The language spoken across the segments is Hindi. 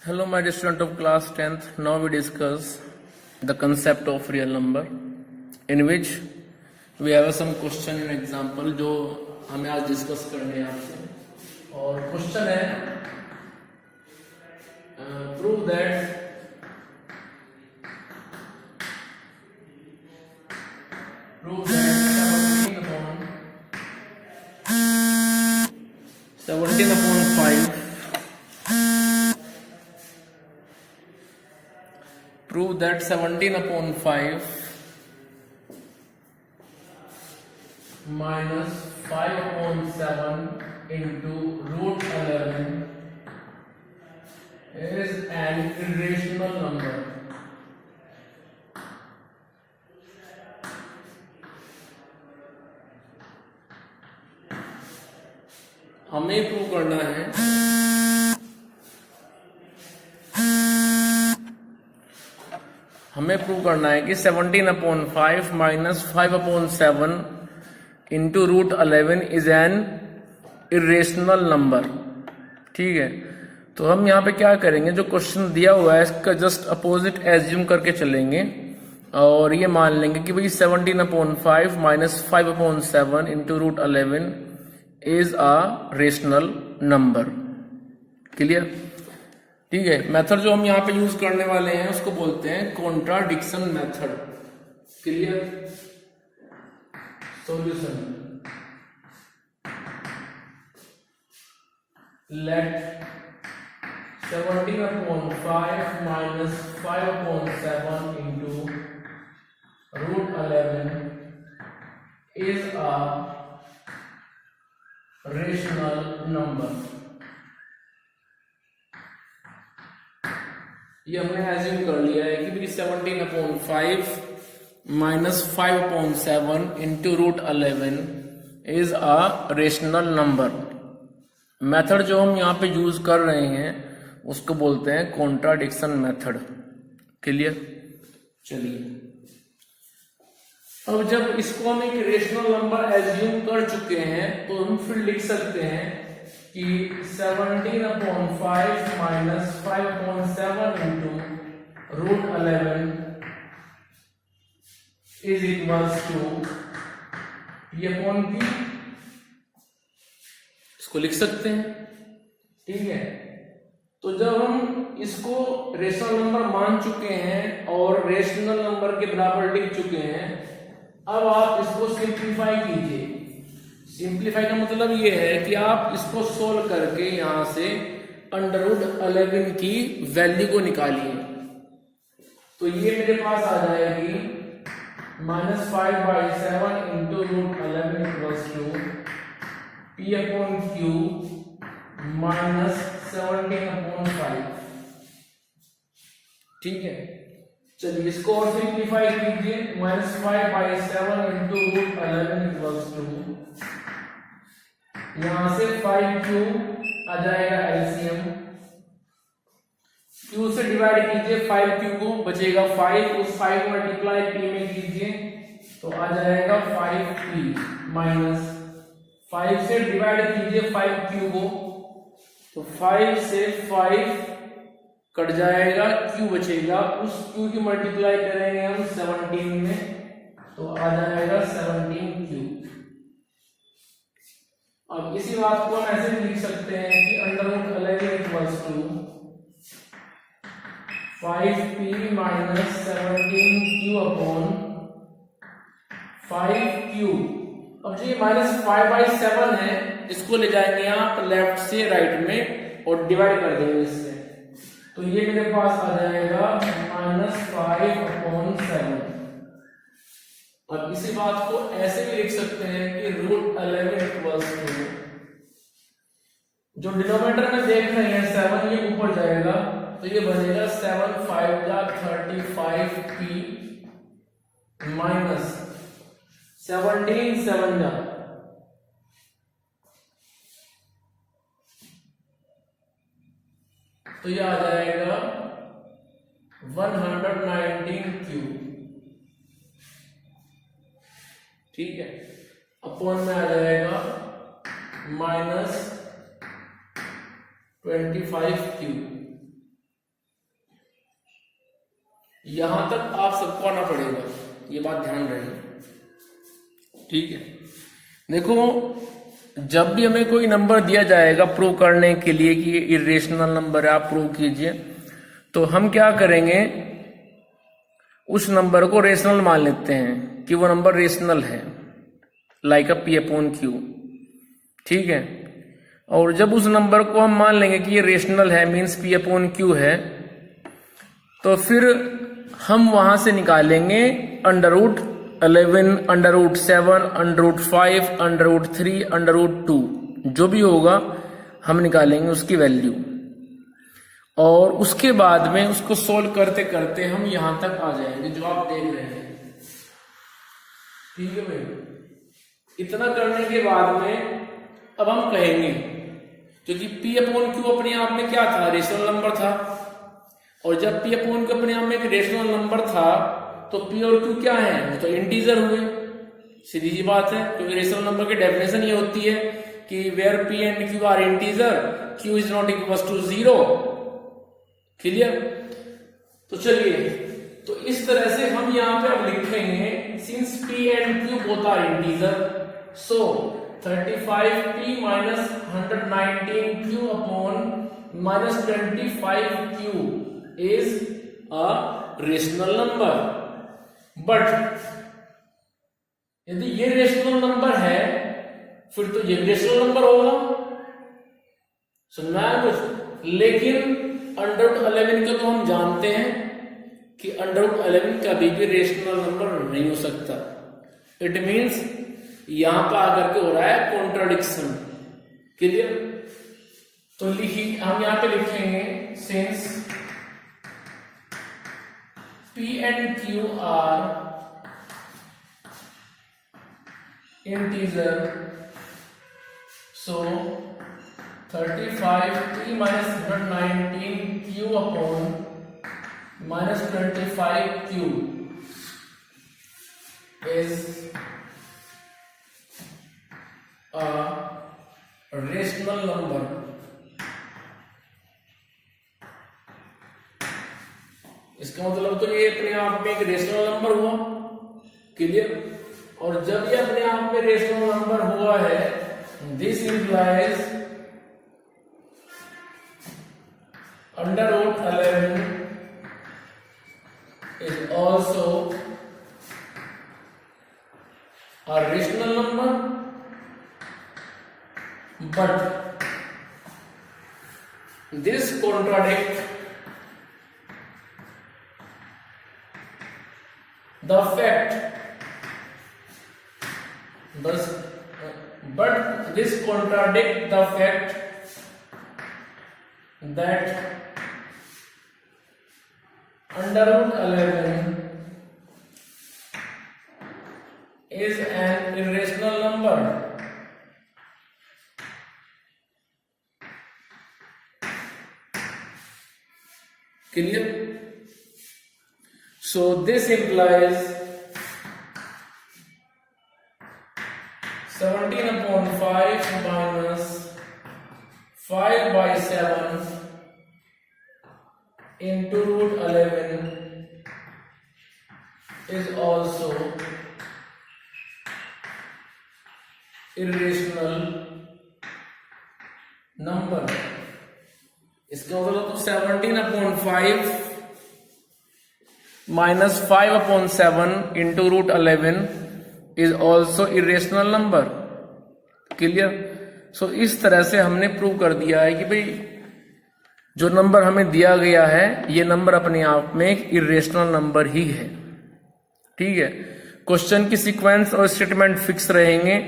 Hello, my dear student of class 10th. Now we discuss the concept of real number, in which we have some question and example जो हमें आज डिस्कस करने हैं आपसे. और क्वेश्चन है prove that 17 upon 5. Prove that 17 upon 5 minus 5 upon 7 into root 11 is an irrational number. हमें प्रूव करना है कि 17 upon 5 minus 5 upon 7 into root 11 is an irrational number. ठीक है, तो हम यहाँ पे क्या करेंगे, जो क्वेश्चन दिया हुआ है इसका जस्ट अपोजिट एज्यूम करके चलेंगे और ये मान लेंगे कि भाई 17 upon 5 minus 5 upon 7 into root 11 is a rational number. Clear? ठीक है, मेथड जो हम यहाँ पे यूज करने वाले हैं उसको बोलते हैं contradiction method. Clear? Solution. Let 17 upon 5 minus 5 upon 7 into root 11 is a rational number. ये हमने एज्यूम कर लिया है कि भाई 17 upon 5 minus 5 upon 7 into root 11 is a rational number. Method जो हम यहाँ पे यूज कर रहे हैं उसको बोलते हैं कॉन्ट्राडिक्शन मेथड. क्लियर? चलिए, अब जब इसको हम एक रेशनल नंबर एज्यूम कर चुके हैं तो हम फिर लिख सकते हैं कि 17 upon 5 minus 5 upon 7 into root 11 is equals to p upon q. इसको लिख सकते हैं. ठीक है, तो जब हम इसको रेशनल नंबर मान चुके हैं और रेशनल नंबर के बराबर लिख चुके हैं, अब आप इसको सिंप्लीफाई कीजिए. सिंप्लीफाई का मतलब ये है कि आप इसको सोल्व करके यहां से अंडर रूट 11 की वैल्यू को निकालिए. तो ये मेरे पास आ जाएगी -5/7 into root 11 equals to p upon q minus 17 upon 5. ठीक है, चलिए इसको और सिंप्लीफाई कीजिए. -5/7 इंटू रूट 11 इक्वल्स टू, यहां से 5q आ जाएगा एलसीएम. q से डिवाइड कीजिए 5q को, बचेगा 5. उस 5 मल्टीप्लाई p में कीजिए तो आ जाएगा 5p माइनस 5 से डिवाइड कीजिए 5q को तो 5 से 5 कट जाएगा, q बचेगा. उस q की मल्टीप्लाई करेंगे हम 17 में तो आ जाएगा 17q. अब इसी बात को हम ऐसे भी लिख सकते हैं कि under root 11 equals to 5p minus 17q upon 5q. अब जो ये -5/7 है इसको ले जाएंगे आप लेफ्ट से राइट में और डिवाइड कर देंगे इससे, तो ये मेरे पास आ जाएगा -5/7. अब इसी बात को ऐसे भी लिख सकते हैं कि रूट 11 इक्वल्स टू, जो डिनोमिनेटर में देख रहे हैं 7, ये ऊपर जाएगा तो ये बनेगा 7×5 35p माइनस 17×7 तो ये आ जाएगा 119q. ठीक है, अपॉन में आ जाएगा -25q. यहां तक आप सबको आना पड़ेगा, ये बात ध्यान रहे, ठीक है। देखो जब भी हमें कोई नंबर दिया जाएगा प्रूव करने के लिए कि ये इरेशनल नंबर है, आप प्रूव कीजिए, तो हम क्या करेंगे, उस नंबर को रेशनल मान लेते हैं कि वो नंबर रेशनल है, लाइक अ पी अपॉन क्यू, ठीक है। और जब उस नंबर को हम मान लेंगे कि ये रेशनल है, मीन्स पी अपॉन क्यू है, तो फिर हम वहां से निकालेंगे under root 11, under root 7, under root 5, under root 3, under root 2, जो भी होगा हम निकालेंगे उसकी वैल्यू, और उसके बाद में उसको सोल्व करते करते हम यहां तक आ जाएंगे जो आप देख रहे हैं, ठीक है भाई। इतना करने के बाद में अब हम कहेंगे, क्योंकि पी अपॉन क्यू अपने आप में क्या था, रेशनल नंबर था, और जब पी अपॉन क्यू अपने आप में एक रेशनल नंबर था तो पी और क्यू क्या है, वो तो इंटीजर हुए, सीधी सी बात है, क्योंकि रेशनल नंबर की डेफिनेशन ये होती है कि where P and Q are integer Q is not equal to 0, clear. तो चलिए, तो इस तरह से हम यहां पे अब लिखेंगे, since P and Q both are integer, so 35p minus 119q upon minus 25q is a rational number. But यदि ये रेशनल नंबर है फिर तो ये रेशनल नंबर होगा, सुनना है कुछ। लेकिन अंडर रूट 11 को तो हम जानते हैं कि अंडर रूट 11 कभी भी रेशनल नंबर नहीं हो सकता। इट मीन्स यहां पर आकर के हो रहा है कॉन्ट्राडिक्शन, क्लियर। तो हम यहां पे लिखेंगे since P and Q are integer, so 35p minus 119q upon minus 25q is a rational number। इसका मतलब तो ये अपने आप में एक रेशनल नंबर हुआ, क्लियर। और जब ये अपने आप में रेशनल नंबर हुआ है, this implies under root 11 is also a rational number, but this contradicts the fact, but this contradicts the fact that under root 11 is an irrational number। Clear? So this implies 17/5 minus 5/7 into root 11 is also irrational number। इसका मतलब तो 17/5 minus 5/7 into root 11 is also irrational number, clear. So इस तरह से हमने प्रूव कर दिया है कि भाई जो नंबर हमें दिया गया है ये नंबर अपने आप में एक इरेशनल नंबर ही है, ठीक है। क्वेश्चन की सीक्वेंस और स्टेटमेंट फिक्स रहेंगे।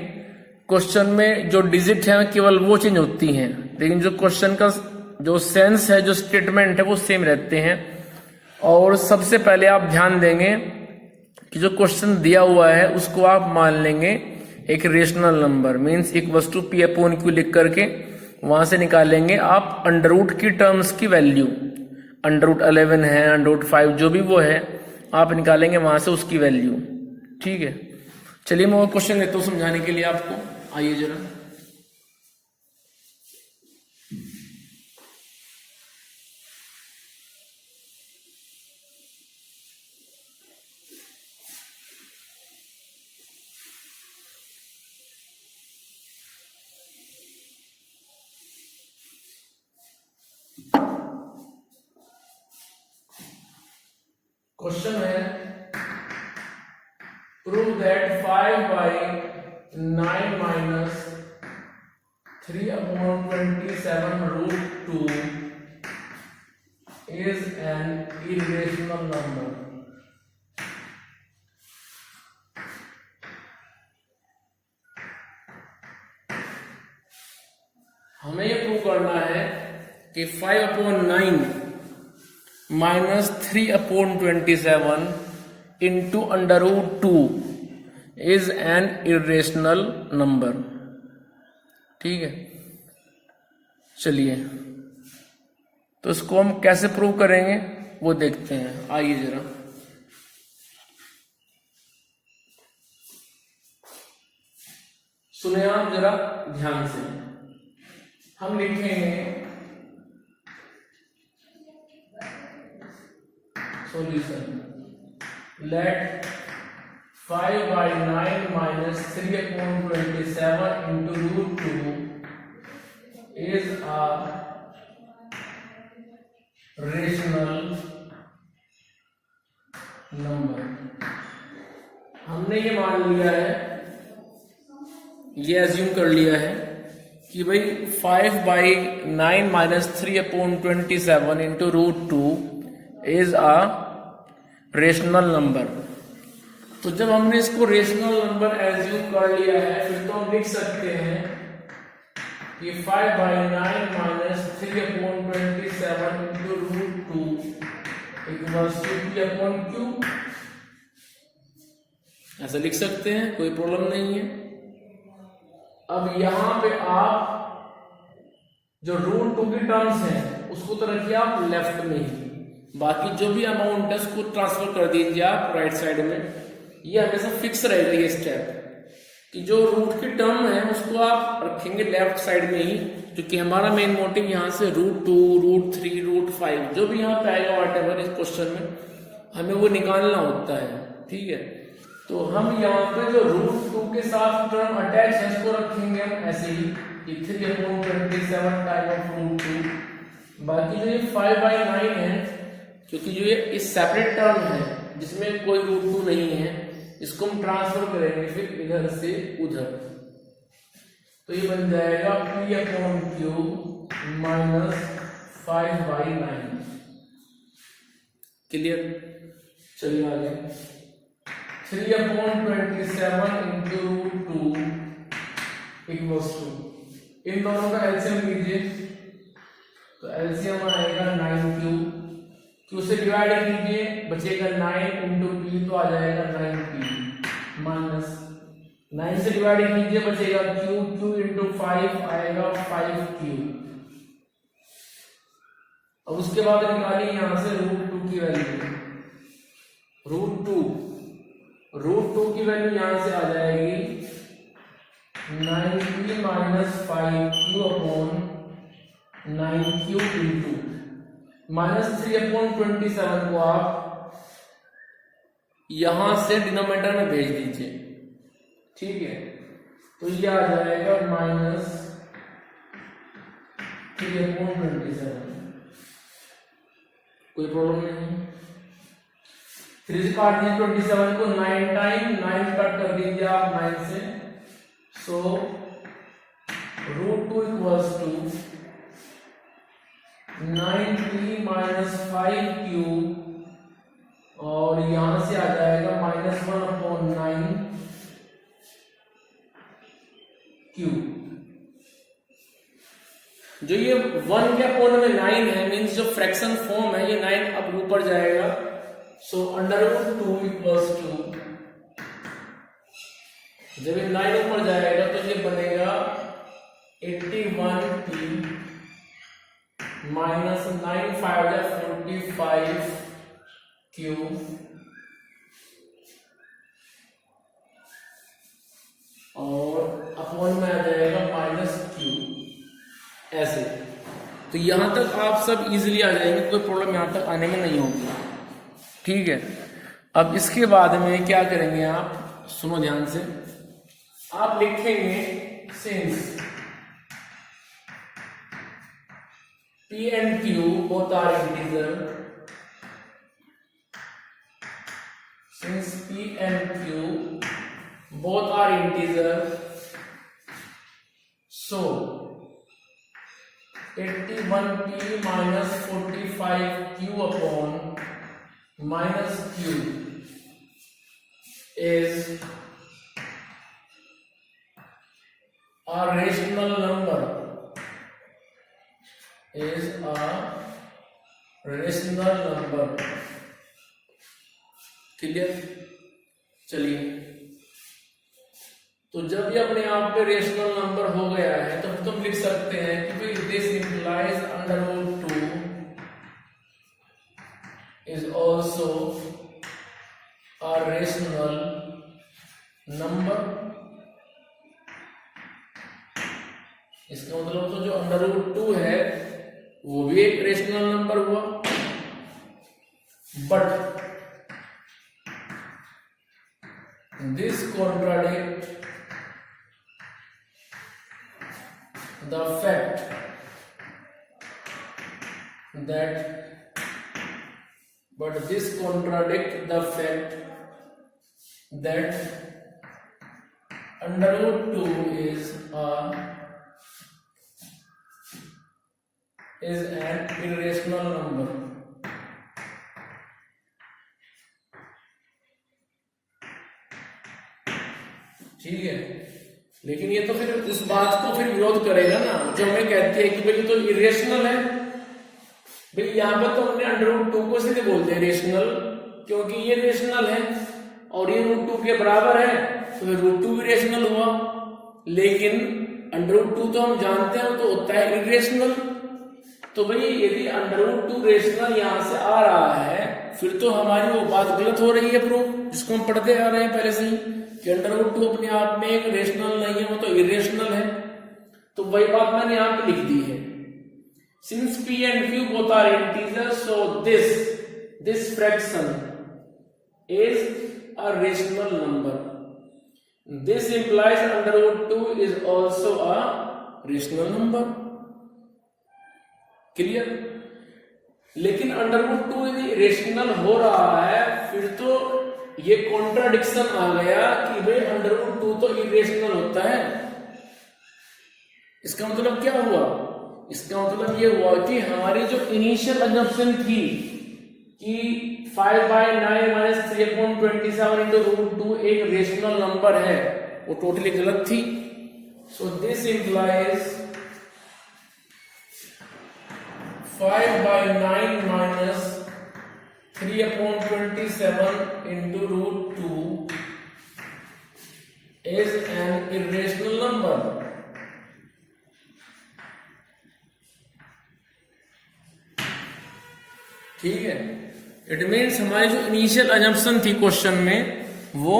क्वेश्चन में जो डिजिट है केवल वो चेंज होती हैं, लेकिन जो क्वेश्चन का जो सेंस है, जो स्टेटमेंट है, वो सेम रहते हैं। और सबसे पहले आप ध्यान देंगे कि जो क्वेश्चन दिया हुआ है उसको आप मान लेंगे एक rational number, means equals to P upon Q लिख करके वहां से निकालेंगे आप अंडर रूट की टर्म्स की वैल्यू। अंडर रूट 11 है, अंडर रूट 5 जो भी वो है आप निकालेंगे वहां से उसकी वैल्यू, ठीक है। चलिए मैं और क्वेश्चन लेता हूं समझाने के लिए आपको, आइए जरा। क्वेश्चन है prove that 5/9 minus 3/27√2 is an irrational number। हमें ये प्रूव करना है कि 5/9 minus 3/27 into √2 is an irrational number. ठीक है, चलिए तो इसको हम कैसे प्रूव करेंगे वो देखते हैं। आइए जरा, सुने आप जरा ध्यान से। हम लिखेंगे solution, let 5/9 minus 3/27 into √2 is a rational number. हमने ये मान लिया है, ये एज्यूम कर लिया है कि भाई 5/9 minus 3/27 into √2 is a rational number. तो जब हमने इसको रेशनल नंबर एज्यूम कर लिया है, फिर तो हम लिख सकते हैं कि 5/9 minus 3/27 into √2 equals to P/Q। ऐसा लिख सकते हैं, कोई प्रॉब्लम नहीं है। अब यहां पे आप जो √2 की टर्म्स हैं उसको तो रखिए आप लेफ्ट में ही, बाकी जो भी अमाउंट है उसको ट्रांसफर कर दीजिए आप राइट साइड में। ये हमेशा फिक्स रहेगा ये स्टेप कि जो रूट की टर्म है उसको आप रखेंगे लेफ्ट साइड में ही, क्योंकि हमारा मेन मोटिव यहाँ से √2, √3, √5 जो भी यहाँ पे आएगा व्हाटएवर इस क्वेश्चन में हमें वो निकालना होता है। ठीक है, तो हम यहाँ पे जो √2 के साथ टर्म अटैच है इसको रखेंगे हम ऐसे ही कि 3/27 टाइम ऑफ √2। बाकी जो ये 5/9 है, क्योंकि जो ये इस सेपरेट टर्म है जिसमें कोई √2 नहीं है, इसको हम ट्रांसफर करेंगे फिर इधर से उधर, तो ये बन जाएगा P/Q माइनस 5/9। क्लियर, चलिए आगे। 3/27 इंटू √2 इक्वल्स टू, इन दोनों का एलसीएम लीजिए, तो एलसीएम आएगा 9Q, Q से डिवाइड कीजिए बचेगा 9 इंटू P, तो आ जाएगा 9P माइनस 9 से डिवाइड कीजिए बचेगा Q, Q इंटू 5 आएगा 5Q। अब उसके बाद निकालिए यहां से √2 की वैल्यू, √2 की वैल्यू यहां से आ जाएगी 9P minus 5Q upon 9Q into minus 3/27 को आप यहां से डिनोमिनेटर में भेज दीजिए। ठीक है, तो ये आ जाएगा माइनस 3/27। कोई प्रॉब्लम नहीं, 3 से काट दीजिए 27 को 9 टाइम, 9 कट कर दीजिए आप 9 से, सो √2 equals to 9P minus 5Q और यहां से आ जाएगा -1/9Q। जो ये 1 के अपॉन में 9 है, मींस जो फ्रैक्शन फॉर्म है ये 9 अब ऊपर जाएगा, सो √2 इक्वल्स टू, जब ये 9 ऊपर जाएगा तो ये बनेगा 81P माइनस 9 5/45Q और अपॉन में आ जाएगा -Q। ऐसे तो यहां तक आप सब इजीली आ जाएंगे, कोई प्रॉब्लम यहां तक आने में नहीं होगी। ठीक है, अब इसके बाद में क्या करेंगे आप, सुनो ध्यान से, आप लिखेंगे since P and Q both are integer both are integer, so 81p minus 45q upon minus q is a rational number, is a rational number. Clear? चलिए, तो जब ये अपने आप पे रेशनल नंबर हो गया है तो तुम लिख सकते हैं कि भाई this implies under root 2 is also a rational number. इसका मतलब तो जो अंडर रूट 2 है वो भी एक रेशनल नंबर हुआ, but this contradict the fact that this contradict the fact that under root 2 is an irrational number। ठीक है, लेकिन ये तो फिर उस बात को फिर विरोध करेगा ना जो हमें कहती है कि भाई तो इरेशनल है। भाई यहाँ पर तो हमने अंडर रूट 2 को सीधे बोलते हैं रेशनल, क्योंकि ये रेशनल है और ये रूट 2 के बराबर है, तो फिर रूट 2 भी रेशनल हुआ। लेकिन अंडर रूट 2 तो हम जानते हैं तो होता है इरेशनल। तो भाई यदि अंडर रूट 2 रेशनल यहां से आ रहा है फिर तो हमारी वो बात गलत हो रही है प्रूफ, जिसको हम पढ़ते आ रहे हैं पहले से ही कि अंडर रूट 2 अपने आप में एक रेशनल नहीं है, वो तो इरेशनल है। तो वही बात मैंने यहां पे लिख दी है, since p and q both are integers so this fraction is a rational number, this implies under root 2 is also a rational number। Clear? लेकिन अंडर रूट 2 यदि रेशनल हो रहा है फिर तो ये कॉन्ट्राडिक्शन आ गया कि भाई अंडर रूट 2 तो इरेशनल होता है। इसका मतलब क्या हुआ? इसका मतलब ये हुआ कि हमारी जो इनिशियल अजम्पशन थी कि 5/9 माइनस 3/27 इंटू रूट 2 एक रेशनल नंबर है, वो टोटली गलत थी। So this implies 5/9 minus 3/27 into root 2 is an irrational number। ठीक है, इट मीन्स हमारी जो इनिशियल अजम्पशन थी क्वेश्चन में वो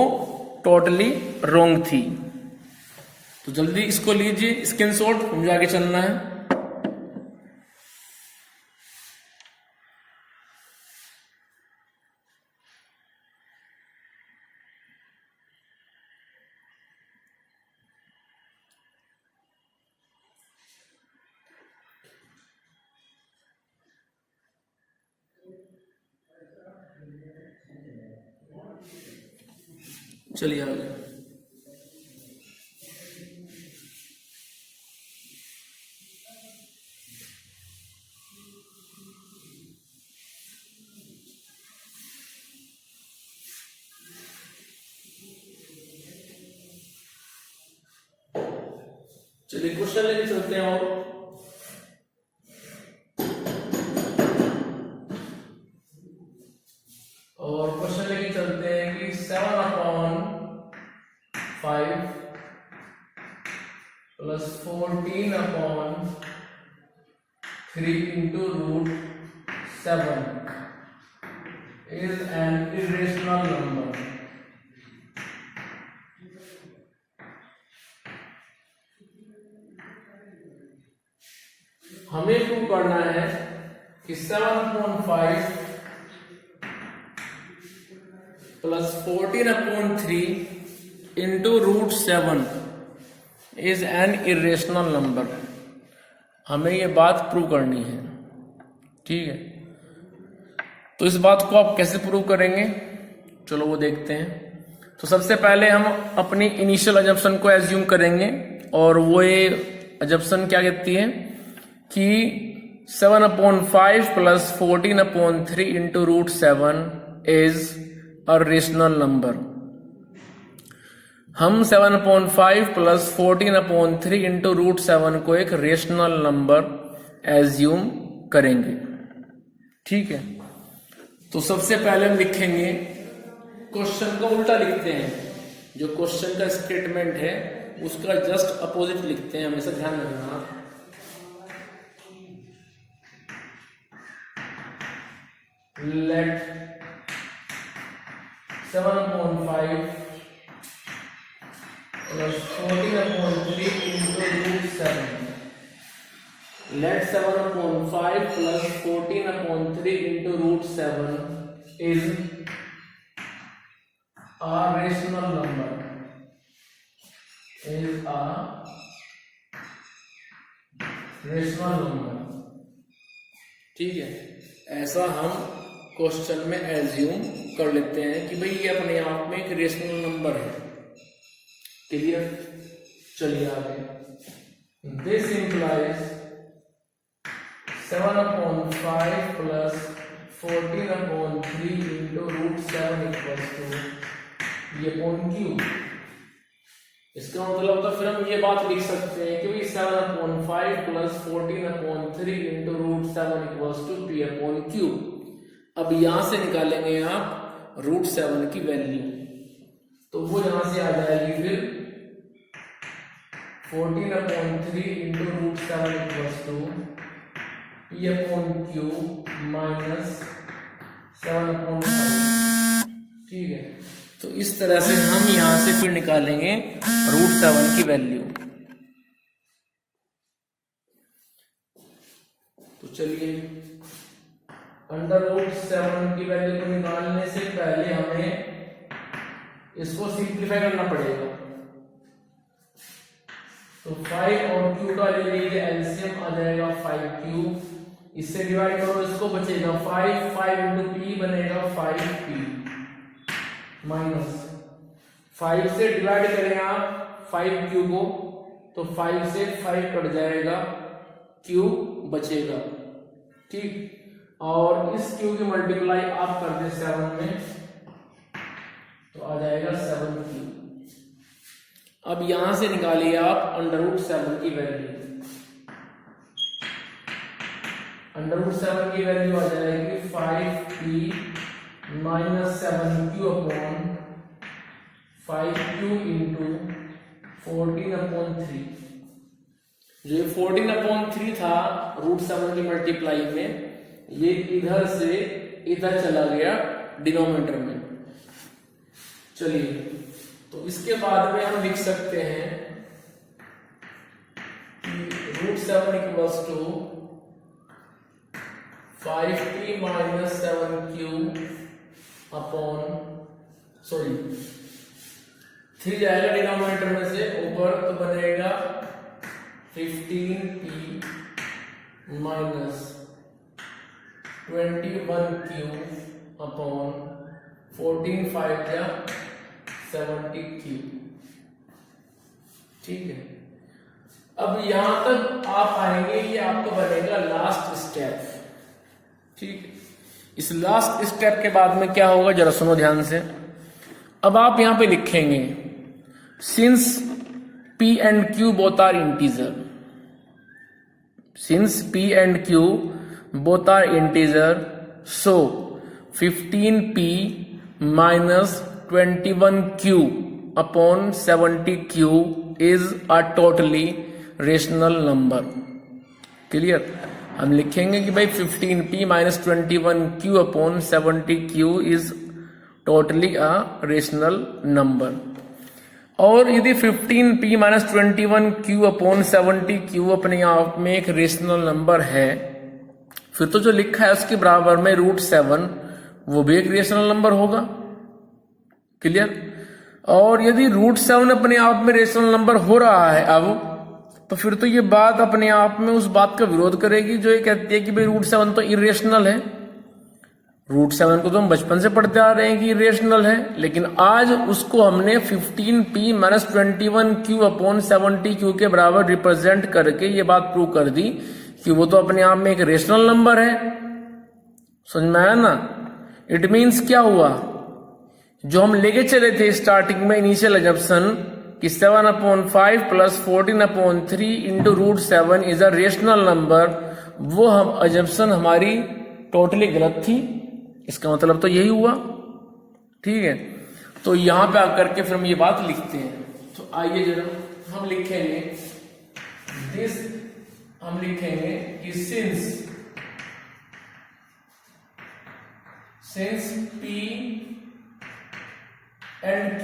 टोटली रॉन्ग थी। तो जल्दी इसको लीजिए स्क्रीनशॉट, मुझे आगे चलना है। चलिए आगे। चलिए क्वेश्चन लेके चलते हैं और क्वेश्चन लेके चलते हैं कि 7/5 plus 14/3 into root 7 is an irrational number। हमें प्रूव करना है कि 7/5 plus 14/3 into root 7 is an irrational number. हमें ये बात प्रूव करनी है, ठीक है। तो इस बात को आप कैसे प्रूव करेंगे, चलो वो देखते हैं। तो सबसे पहले हम अपनी इनिशियल अजम्पशन को एज्यूम करेंगे, और वो ये अजम्पशन क्या कहती है कि 7/5 plus 14/3 into √7 is a rational number. हम 7/5 प्लस 14/3 इंटू √7 को एक रेशनल नंबर एज्यूम करेंगे। ठीक है, तो सबसे पहले हम लिखेंगे, क्वेश्चन का उल्टा लिखते हैं, जो क्वेश्चन का स्टेटमेंट है उसका जस्ट अपोजिट लिखते हैं, हमेशा ध्यान रखना। लेट 7/5 plus 14/3 into √7, let 7/5 plus 14/3 into √7 is a rational number, is a rational number। ठीक है, ऐसा हम क्वेश्चन में एज्यूम कर लेते हैं कि भाई ये अपने आप में एक रेशनल नंबर है। क्लियर, चलिए आगे। This implies 7/5 plus 14/3 into √7 equals to ये अपॉन क्यू। इसका मतलब होता फिर हम ये बात लिख सकते हैं कि भाई 7/5 plus 14/3 into √7 equals to P upon Q. अब यहां से निकालेंगे आप √7 की वैल्यू, तो वो यहां से आ जाएगी फिर 14/3 into √7 equals to P upon Q minus 7/5। ठीक है, तो इस तरह से हम यहां से फिर निकालेंगे √7 की वैल्यू। तो चलिए, √7 की वैल्यू को निकालने से पहले हमें इसको सिंप्लीफाई करना पड़ेगा। तो 5 और q का ले लीजिए एलसीएम, आ जाएगा 5q। इससे डिवाइड करो, इसको बचेगा 5 इंटू p बनेगा 5p माइनस 5 से डिवाइड करें आप 5q को, तो 5 से 5 कट जाएगा, q बचेगा। ठीक, और इस q की मल्टीप्लाई आप कर दे 7 में, तो आ जाएगा 7q। अब यहां से निकालिए आप √7 की वैल्यू। √7 की वैल्यू आ जाएगी 5p minus 7q upon 5q into 14/3। जो 14/3 था √7 की मल्टीप्लाई में, ये इधर से इधर चला गया डिनोमिनेटर में। चलिए, तो इसके बाद में हम लिख सकते हैं कि √7 equals to 5p minus 7q upon 3 जाएगा डिनोमिनेटर में से ऊपर, तो बनेगा 15p माइनस 21q अपॉन 14 5 या 70q। ठीक है, अब यहां तक आप आएंगे, ये आपका बनेगा लास्ट स्टेप। ठीक, इस लास्ट स्टेप के बाद में क्या होगा जरा सुनो ध्यान से। अब आप यहां पे लिखेंगे since p and q both are integer, since p and q both are integer, so 15p minus 21q upon 70q is a totally rational number। Clear, हम लिखेंगे कि भाई 15p minus 21q upon 70q is totally a rational number. और यदि 15p minus 21q upon 70q अपने आप में एक रेशनल नंबर है, फिर तो जो लिखा है उसके बराबर में √7 वो भी एक रेशनल नंबर होगा। क्लियर, और यदि √7 अपने आप में रेशनल नंबर हो रहा है अब, तो फिर तो ये बात अपने आप में उस बात का विरोध करेगी जो ये कहती है कि भाई √7 तो इरेशनल है। रूट 7 को तो हम बचपन से पढ़ते आ रहे हैं कि रेशनल है, लेकिन आज उसको हमने 15p minus 21q upon 70q के बराबर रिप्रेजेंट करके ये बात प्रूव कर दी कि वो तो अपने आप में एक रेशनल नंबर है। समझ में आया ना? इट मीन्स क्या हुआ, जो हम लेके चले थे स्टार्टिंग में इनिशियल अजम्पशन कि 7/5 plus 14/3 into root 7 is a rational number, वो हम अजम्पशन हमारी टोटली गलत थी। इसका मतलब तो यही हुआ। ठीक है, तो यहां पे आकर के फिर हम ये बात लिखते हैं। तो आइए जरा हम लिखेंगे दिस, हम लिखेंगे कि since P and Q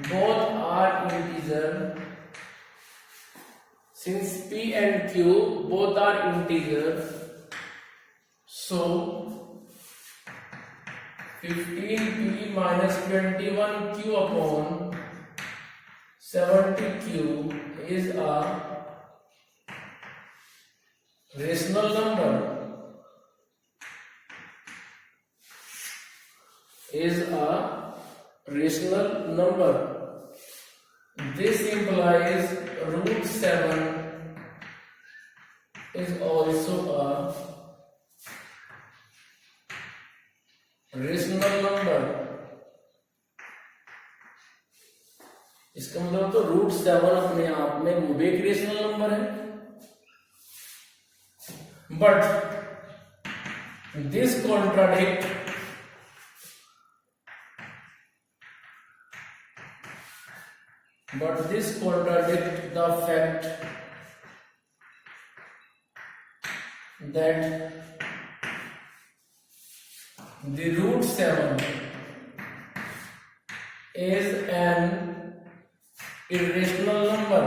both are integer, since P and Q both are integer, so 15p minus 21q upon 70q is a rational number, is a rational number. This implies root 7 is also a rational number. इसका मतलब तो रूट 7 अपने आप में वो भी एक रेशनल नंबर है, but this contradict the fact that the root 7 is an irrational number.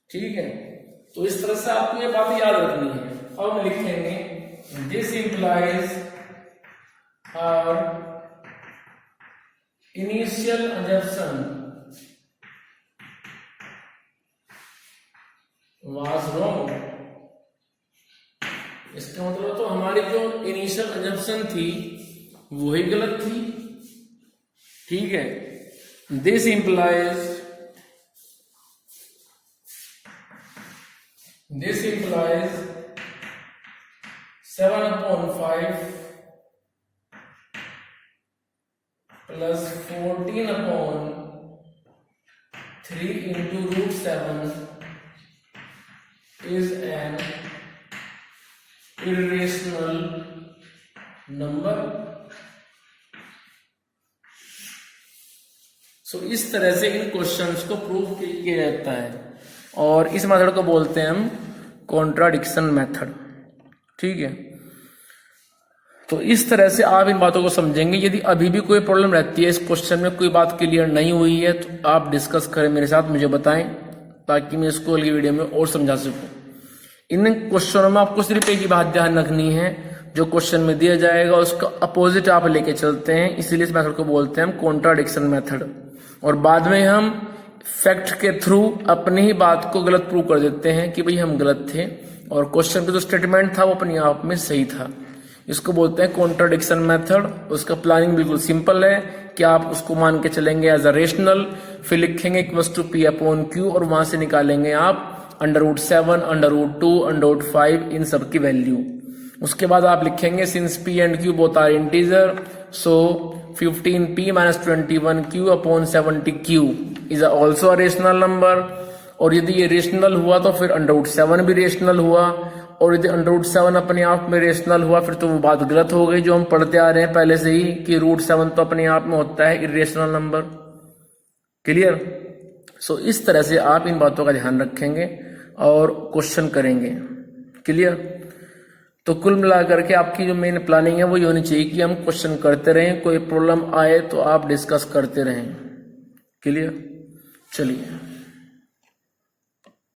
ठीक है, तो इस तरह से आपको ये बात याद रखनी है। अब हम लिखेंगे this implies our initial assumption was wrong। इसका मतलब तो हमारी जो इनिशियल assumption थी वही गलत थी। ठीक है, this implies 7/5 plus 14/3 into root 7 is an irrational number। सो इस तरह से इन क्वेश्चंस को प्रूव किया जाता है, और इस मेथड को बोलते हैं हम कॉन्ट्राडिक्शन मेथड। ठीक है, तो इस तरह से आप इन बातों को समझेंगे। यदि अभी भी कोई प्रॉब्लम रहती है, इस क्वेश्चन में कोई बात क्लियर नहीं हुई है, तो आप डिस्कस करें मेरे साथ, मुझे बताएं, ताकि मैं इसको अगली वीडियो में और समझा सकूं। इन क्वेश्चनों में आपको सिर्फ एक ही बात ध्यान रखनी है, जो क्वेश्चन में दिया जाएगा उसका अपोजिट आप लेके चलते हैं, इसीलिए इस मेथड को बोलते हैं हम कॉन्ट्राडिक्शन मेथड। और बाद में हम फैक्ट के थ्रू अपनी ही बात को गलत प्रूव कर देते हैं कि भाई हम गलत थे, और क्वेश्चन का जो स्टेटमेंट था वो अपने आप में सही था। इसको बोलते हैं कॉन्ट्राडिक्शन मेथड। उसका प्लानिंग बिल्कुल सिंपल है कि आप उसको मान के चलेंगे एज अ रेशनल, फिर लिखेंगे equals to P upon q, और वहां से निकालेंगे आप √7, √2, √5 इन सब की वैल्यू। उसके बाद आप लिखेंगे since P and Q both are integer, so 15p minus 21q upon 70q is also a rational number. और यदि ये रेशनल हुआ तो फिर √7 भी रेशनल हुआ, और यदि √7 अपने आप में रेशनल हुआ फिर तो वो बात गलत हो गई जो हम पढ़ते आ रहे हैं पहले से ही कि √7 तो अपने आप में होता है इरेशनल नंबर। क्लियर? सो इस तरह से आप इन बातों का ध्यान रखेंगे और क्वेश्चन करेंगे। क्लियर? तो कुल मिलाकर के आपकी जो मेन प्लानिंग है वो ये होनी चाहिए कि हम क्वेश्चन करते रहें, कोई प्रॉब्लम आए तो आप डिस्कस करते रहें। क्लियर? चलिए।